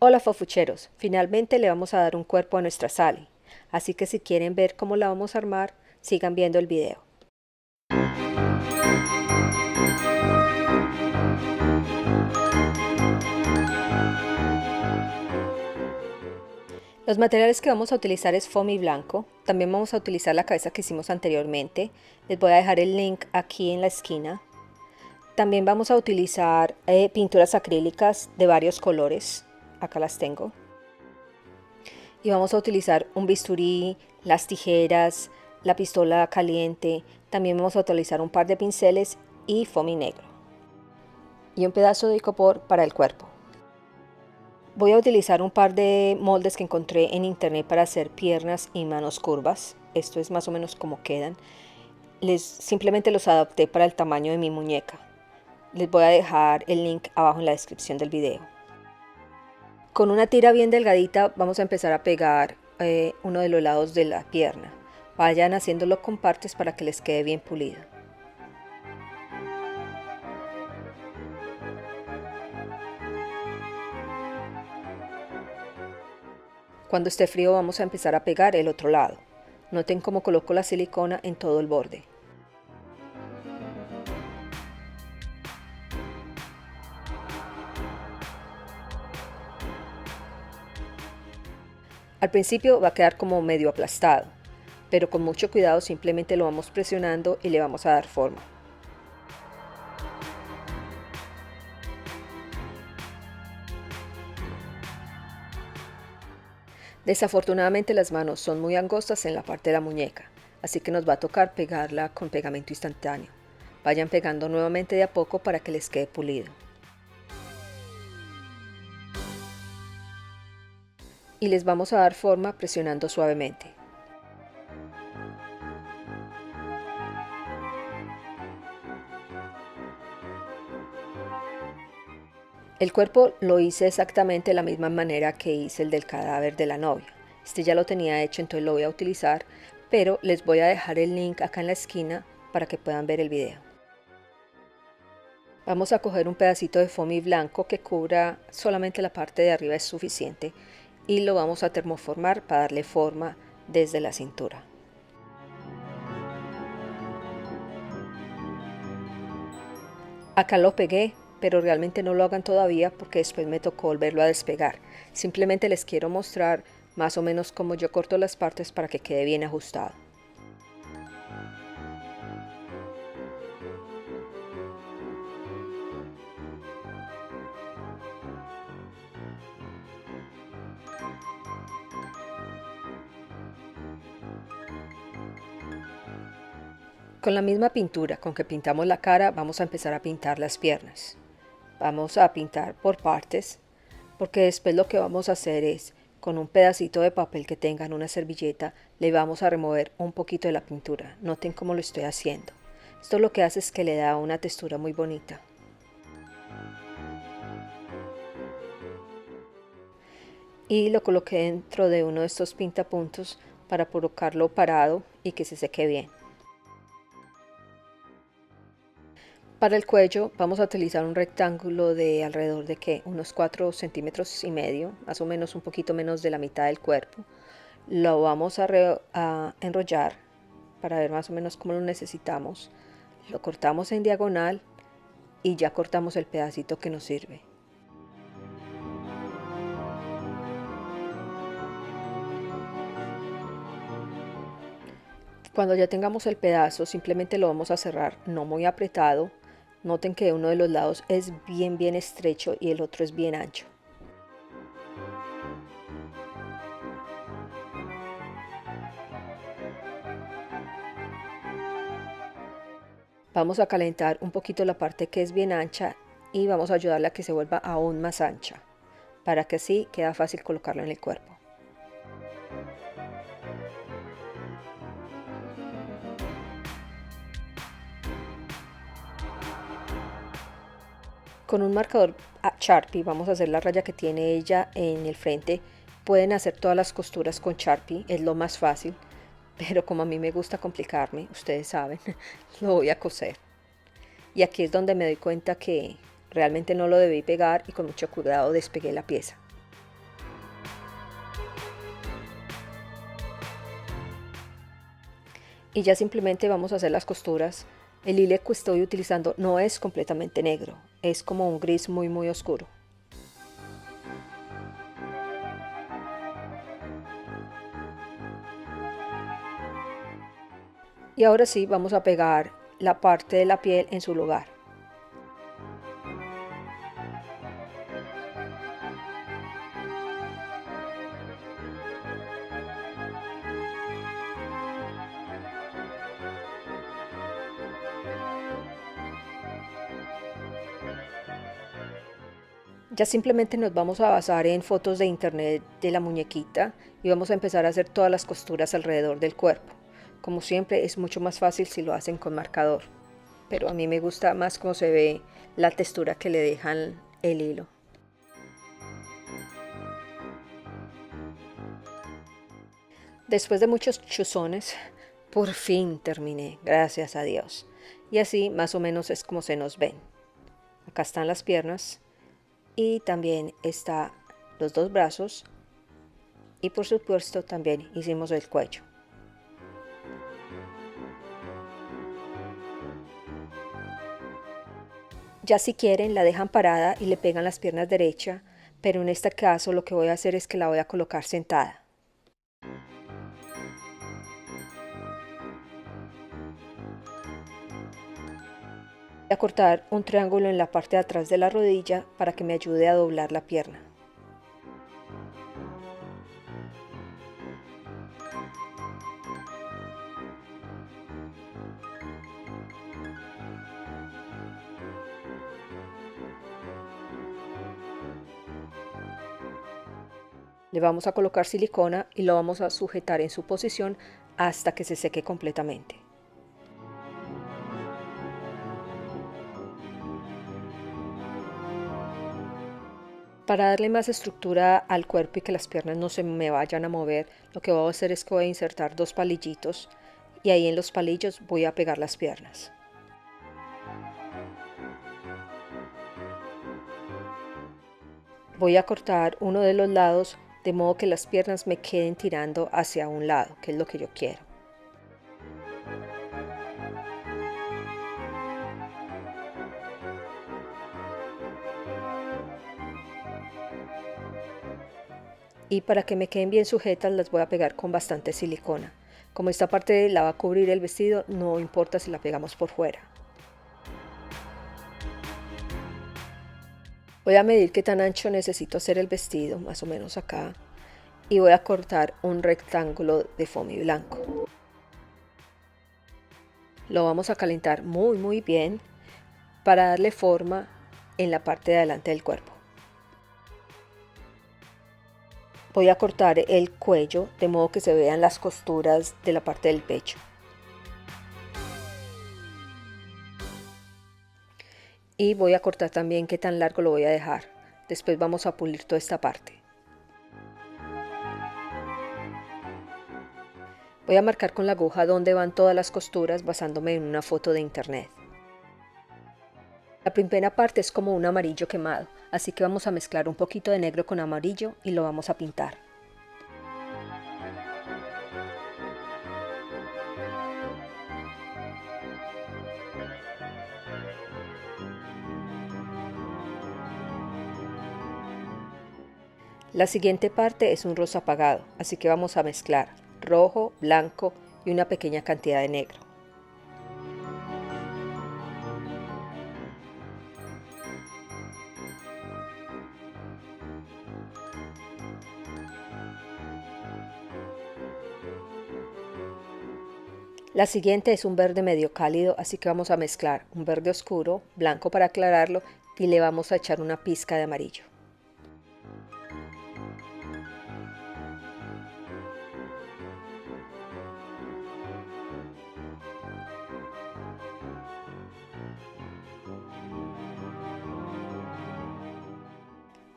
Hola fofucheros, finalmente le vamos a dar un cuerpo a nuestra Sally, así que si quieren ver cómo la vamos a armar, sigan viendo el video. Los materiales que vamos a utilizar es foamy blanco, también vamos a utilizar la cabeza que hicimos anteriormente, les voy a dejar el link aquí en la esquina. También vamos a utilizar pinturas acrílicas de varios colores, acá las tengo. Y vamos a utilizar un bisturí, las tijeras, la pistola caliente, también vamos a utilizar un par de pinceles y foamy negro. Y un pedazo de icopor para el cuerpo. Voy a utilizar un par de moldes que encontré en internet para hacer piernas y manos curvas. Esto es más o menos como quedan. Simplemente los adapté para el tamaño de mi muñeca. Les voy a dejar el link abajo en la descripción del video. Con una tira bien delgadita vamos a empezar a pegar uno de los lados de la pierna. Vayan haciéndolo con partes para que les quede bien pulido. Cuando esté frío vamos a empezar a pegar el otro lado. Noten cómo coloco la silicona en todo el borde. Al principio va a quedar como medio aplastado, pero con mucho cuidado simplemente lo vamos presionando y le vamos a dar forma. Desafortunadamente las manos son muy angostas en la parte de la muñeca, así que nos va a tocar pegarla con pegamento instantáneo. Vayan pegando nuevamente de a poco para que les quede pulido. Y les vamos a dar forma presionando suavemente. El cuerpo lo hice exactamente de la misma manera que hice el del cadáver de la novia. Este ya lo tenía hecho, entonces lo voy a utilizar, pero les voy a dejar el link acá en la esquina para que puedan ver el video. Vamos a coger un pedacito de foamy blanco que cubra solamente la parte de arriba, es suficiente, y lo vamos a termoformar para darle forma desde la cintura. Acá lo pegué, pero realmente no lo hagan todavía porque después me tocó volverlo a despegar. Simplemente les quiero mostrar más o menos cómo yo corto las partes para que quede bien ajustado. Con la misma pintura con que pintamos la cara, vamos a empezar a pintar las piernas. Vamos a pintar por partes, porque después lo que vamos a hacer es, con un pedacito de papel que tengan, una servilleta, le vamos a remover un poquito de la pintura. Noten cómo lo estoy haciendo. Esto lo que hace es que le da una textura muy bonita. Y lo coloqué dentro de uno de estos pintapuntos para colocarlo parado y que se seque bien. Para el cuello vamos a utilizar un rectángulo de alrededor de unos 4 centímetros y medio, más o menos un poquito menos de la mitad del cuerpo. Lo vamos a enrollar para ver más o menos cómo lo necesitamos. Lo cortamos en diagonal y ya cortamos el pedacito que nos sirve. Cuando ya tengamos el pedazo, simplemente lo vamos a cerrar, no muy apretado. Noten que uno de los lados es bien estrecho y el otro es bien ancho. Vamos a calentar un poquito la parte que es bien ancha y vamos a ayudarla a que se vuelva aún más ancha, para que así quede fácil colocarlo en el cuerpo. Con un marcador Sharpie vamos a hacer la raya que tiene ella en el frente. Pueden hacer todas las costuras con Sharpie, es lo más fácil, pero como a mí me gusta complicarme, ustedes saben, lo voy a coser. Y aquí es donde me doy cuenta que realmente no lo debí pegar y con mucho cuidado despegué la pieza. Y ya simplemente vamos a hacer las costuras. El hilo que estoy utilizando no es completamente negro, es como un gris muy oscuro. Y ahora sí vamos a pegar la parte de la piel en su lugar. Ya simplemente nos vamos a basar en fotos de internet de la muñequita y vamos a empezar a hacer todas las costuras alrededor del cuerpo. Como siempre es mucho más fácil si lo hacen con marcador, pero a mí me gusta más cómo se ve la textura que le dejan el hilo. Después de muchos chuzones, por fin terminé, gracias a Dios. Y así más o menos es como se nos ven. Acá están las piernas y también está los dos brazos y por supuesto también hicimos el cuello. Ya si quieren la dejan parada y le pegan las piernas derecha, pero en este caso lo que voy a hacer es que la voy a colocar sentada. Voy a cortar un triángulo en la parte de atrás de la rodilla para que me ayude a doblar la pierna. Le vamos a colocar silicona y lo vamos a sujetar en su posición hasta que se seque completamente. Para darle más estructura al cuerpo y que las piernas no se me vayan a mover, lo que voy a hacer es que voy a insertar dos palillitos y ahí en los palillos voy a pegar las piernas. Voy a cortar uno de los lados de modo que las piernas me queden tirando hacia un lado, que es lo que yo quiero. Y para que me queden bien sujetas las voy a pegar con bastante silicona. Como esta parte la va a cubrir el vestido, no importa si la pegamos por fuera. Voy a medir qué tan ancho necesito hacer el vestido, más o menos acá, y voy a cortar un rectángulo de foamy blanco. Lo vamos a calentar muy bien para darle forma en la parte de adelante del cuerpo. Voy a cortar el cuello de modo que se vean las costuras de la parte del pecho. Y voy a cortar también qué tan largo lo voy a dejar. Después vamos a pulir toda esta parte. Voy a marcar con la aguja dónde van todas las costuras basándome en una foto de internet. La primera parte es como un amarillo quemado, así que vamos a mezclar un poquito de negro con amarillo y lo vamos a pintar. La siguiente parte es un rosa apagado, así que vamos a mezclar rojo, blanco y una pequeña cantidad de negro. La siguiente es un verde medio cálido, así que vamos a mezclar un verde oscuro, blanco para aclararlo y le vamos a echar una pizca de amarillo.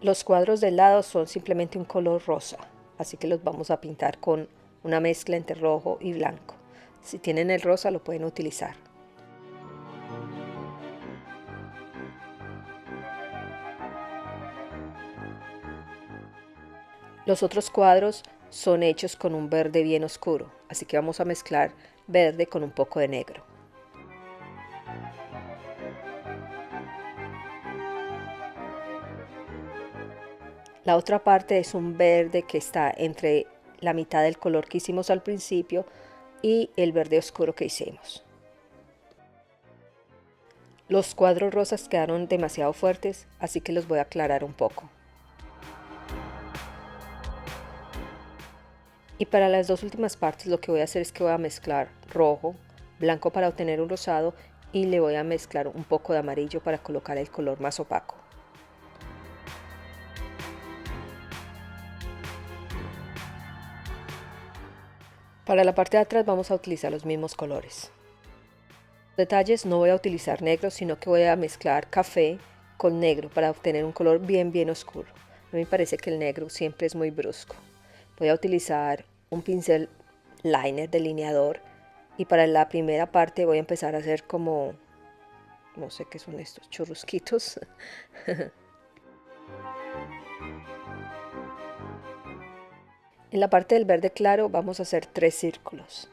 Los cuadros del lado son simplemente un color rosa, así que los vamos a pintar con una mezcla entre rojo y blanco. Si tienen el rosa lo pueden utilizar. Los otros cuadros son hechos con un verde bien oscuro, así que vamos a mezclar verde con un poco de negro. La otra parte es un verde que está entre la mitad del color que hicimos al principio y el verde oscuro que hicimos. Los cuadros rosas quedaron demasiado fuertes, así que los voy a aclarar un poco. Y para las dos últimas partes lo que voy a hacer es que voy a mezclar rojo, blanco para obtener un rosado y le voy a mezclar un poco de amarillo para colocar el color más opaco. Para la parte de atrás vamos a utilizar los mismos colores. Detalles, no voy a utilizar negro, sino que voy a mezclar café con negro para obtener un color bien oscuro. A mí me parece que el negro siempre es muy brusco. Voy a utilizar un pincel liner delineador y para la primera parte voy a empezar a hacer como, no sé qué son estos, churrusquitos. En la parte del verde claro vamos a hacer 3 círculos.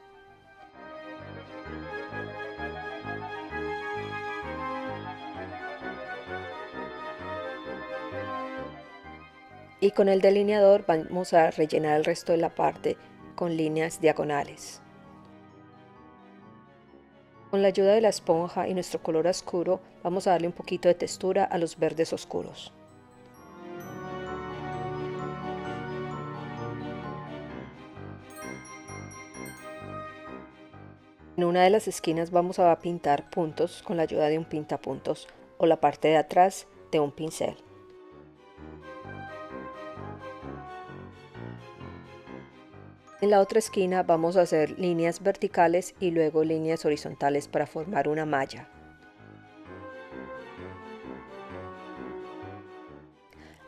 Y con el delineador vamos a rellenar el resto de la parte con líneas diagonales. Con la ayuda de la esponja y nuestro color oscuro vamos a darle un poquito de textura a los verdes oscuros. En una de las esquinas vamos a pintar puntos con la ayuda de un pintapuntos o la parte de atrás de un pincel. En la otra esquina vamos a hacer líneas verticales y luego líneas horizontales para formar una malla.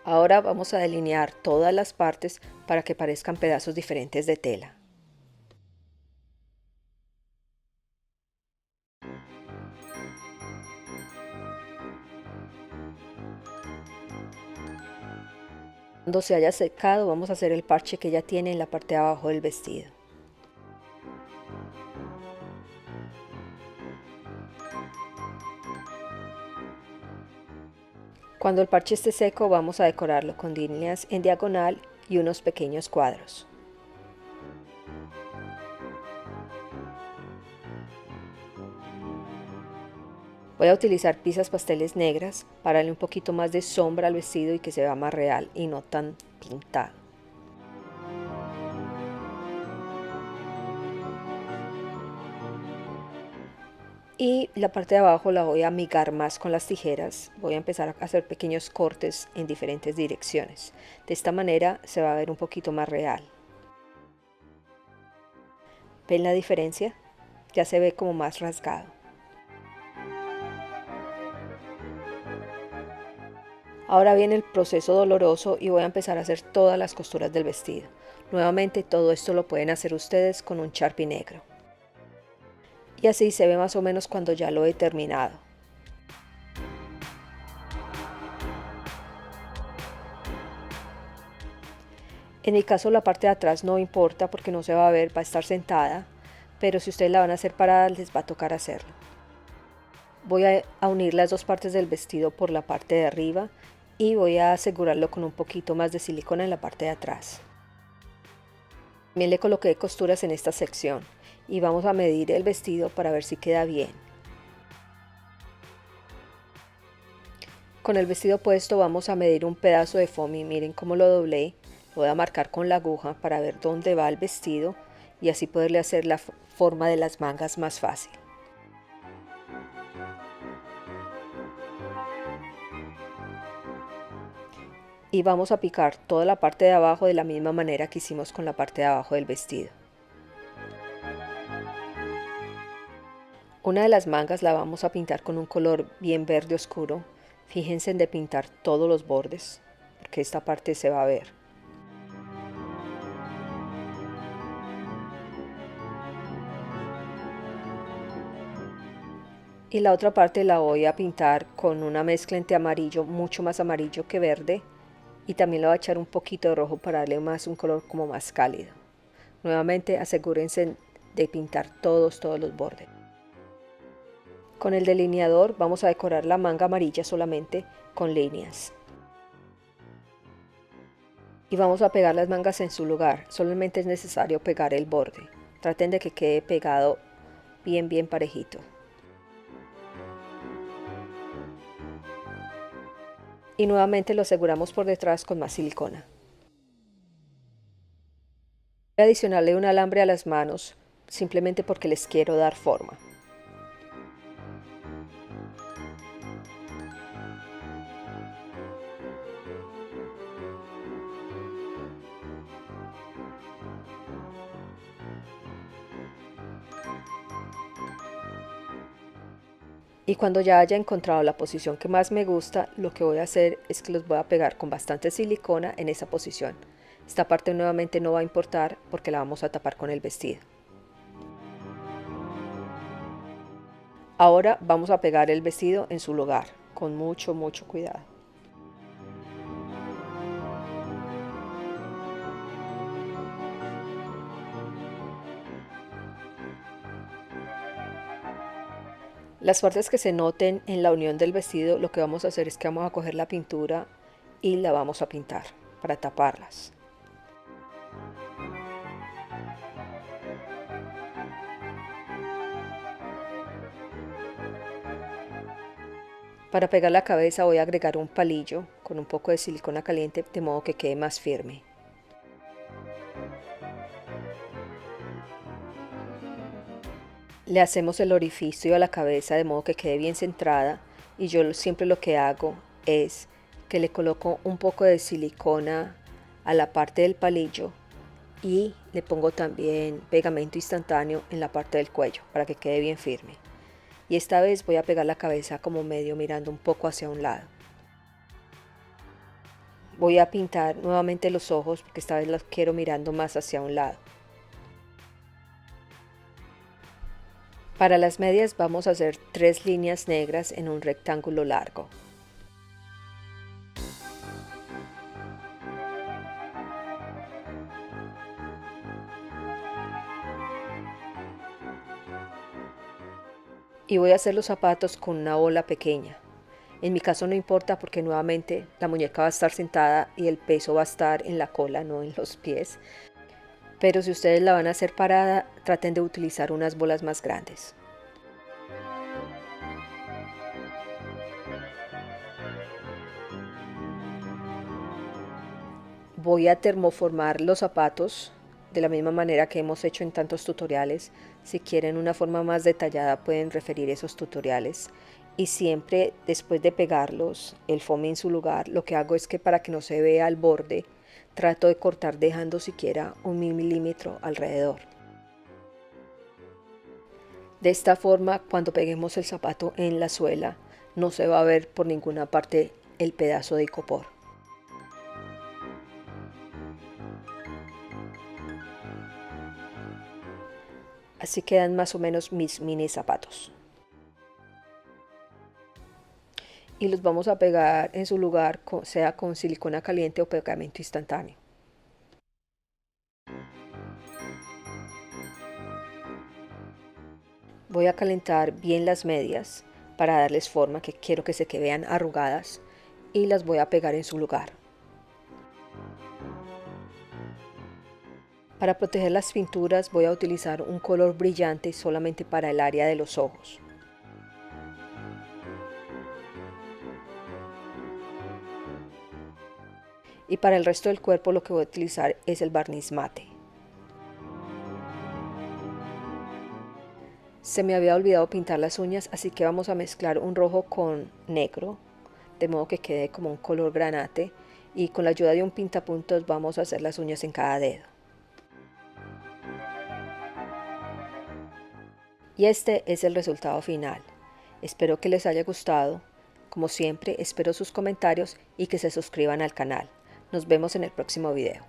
Ahora vamos a delinear todas las partes para que parezcan pedazos diferentes de tela. Cuando se haya secado vamos a hacer el parche que ya tiene en la parte de abajo del vestido. Cuando el parche esté seco vamos a decorarlo con líneas en diagonal y unos pequeños cuadros. Voy a utilizar pinzas pasteles negras para darle un poquito más de sombra al vestido y que se vea más real y no tan pintado. Y la parte de abajo la voy a amigar más con las tijeras. Voy a empezar a hacer pequeños cortes en diferentes direcciones. De esta manera se va a ver un poquito más real. ¿Ven la diferencia? Ya se ve como más rasgado. Ahora viene el proceso doloroso y voy a empezar a hacer todas las costuras del vestido. Nuevamente todo esto lo pueden hacer ustedes con un Sharpie negro. Y así se ve más o menos cuando ya lo he terminado. En mi caso la parte de atrás no importa porque no se va a ver, va a estar sentada, pero si ustedes la van a hacer parada les va a tocar hacerlo. Voy a unir las dos partes del vestido por la parte de arriba y voy a asegurarlo con un poquito más de silicona en la parte de atrás. También le coloqué costuras en esta sección y vamos a medir el vestido para ver si queda bien. Con el vestido puesto vamos a medir un pedazo de foamy, miren cómo lo doblé, lo voy a marcar con la aguja para ver dónde va el vestido y así poderle hacer la forma de las mangas más fácil. Y vamos a picar toda la parte de abajo de la misma manera que hicimos con la parte de abajo del vestido. Una de las mangas la vamos a pintar con un color bien verde oscuro. Fíjense en de pintar todos los bordes, porque esta parte se va a ver. Y la otra parte la voy a pintar con una mezcla entre amarillo, mucho más amarillo que verde, y también le voy a echar un poquito de rojo para darle más un color como más cálido. Nuevamente asegúrense de pintar todos los bordes. Con el delineador vamos a decorar la manga amarilla solamente con líneas. Y vamos a pegar las mangas en su lugar, solamente es necesario pegar el borde. Traten de que quede pegado bien parejito. Y nuevamente lo aseguramos por detrás con más silicona. Voy a adicionarle un alambre a las manos, simplemente porque les quiero dar forma. Y cuando ya haya encontrado la posición que más me gusta, lo que voy a hacer es que los voy a pegar con bastante silicona en esa posición. Esta parte nuevamente no va a importar porque la vamos a tapar con el vestido. Ahora vamos a pegar el vestido en su lugar, con mucho cuidado. Las partes que se noten en la unión del vestido, lo que vamos a hacer es que vamos a coger la pintura y la vamos a pintar para taparlas. Para pegar la cabeza voy a agregar un palillo con un poco de silicona caliente de modo que quede más firme. Le hacemos el orificio a la cabeza de modo que quede bien centrada y yo siempre lo que hago es que le coloco un poco de silicona a la parte del palillo y le pongo también pegamento instantáneo en la parte del cuello para que quede bien firme. Y esta vez voy a pegar la cabeza como medio mirando un poco hacia un lado. Voy a pintar nuevamente los ojos porque esta vez los quiero mirando más hacia un lado. Para las medias vamos a hacer 3 líneas negras en un rectángulo largo. Y voy a hacer los zapatos con una bola pequeña. En mi caso no importa porque nuevamente la muñeca va a estar sentada y el peso va a estar en la cola, no en los pies. Pero si ustedes la van a hacer parada, traten de utilizar unas bolas más grandes. Voy a termoformar los zapatos de la misma manera que hemos hecho en tantos tutoriales. Si quieren una forma más detallada pueden referir esos tutoriales. Y siempre después de pegarlos, el foamy en su lugar, lo que hago es que para que no se vea el borde, trato de cortar dejando siquiera 1 milímetro alrededor. De esta forma, cuando peguemos el zapato en la suela, no se va a ver por ninguna parte el pedazo de icopor. Así quedan más o menos mis mini zapatos. Y los vamos a pegar en su lugar, sea con silicona caliente o pegamento instantáneo. Voy a calentar bien las medias para darles forma, que quiero que se vean arrugadas, y las voy a pegar en su lugar. Para proteger las pinturas voy a utilizar un color brillante solamente para el área de los ojos. Y para el resto del cuerpo lo que voy a utilizar es el barniz mate. Se me había olvidado pintar las uñas, así que vamos a mezclar un rojo con negro, de modo que quede como un color granate, y con la ayuda de un pintapuntos vamos a hacer las uñas en cada dedo. Y este es el resultado final. Espero que les haya gustado. Como siempre, espero sus comentarios y que se suscriban al canal. Nos vemos en el próximo video.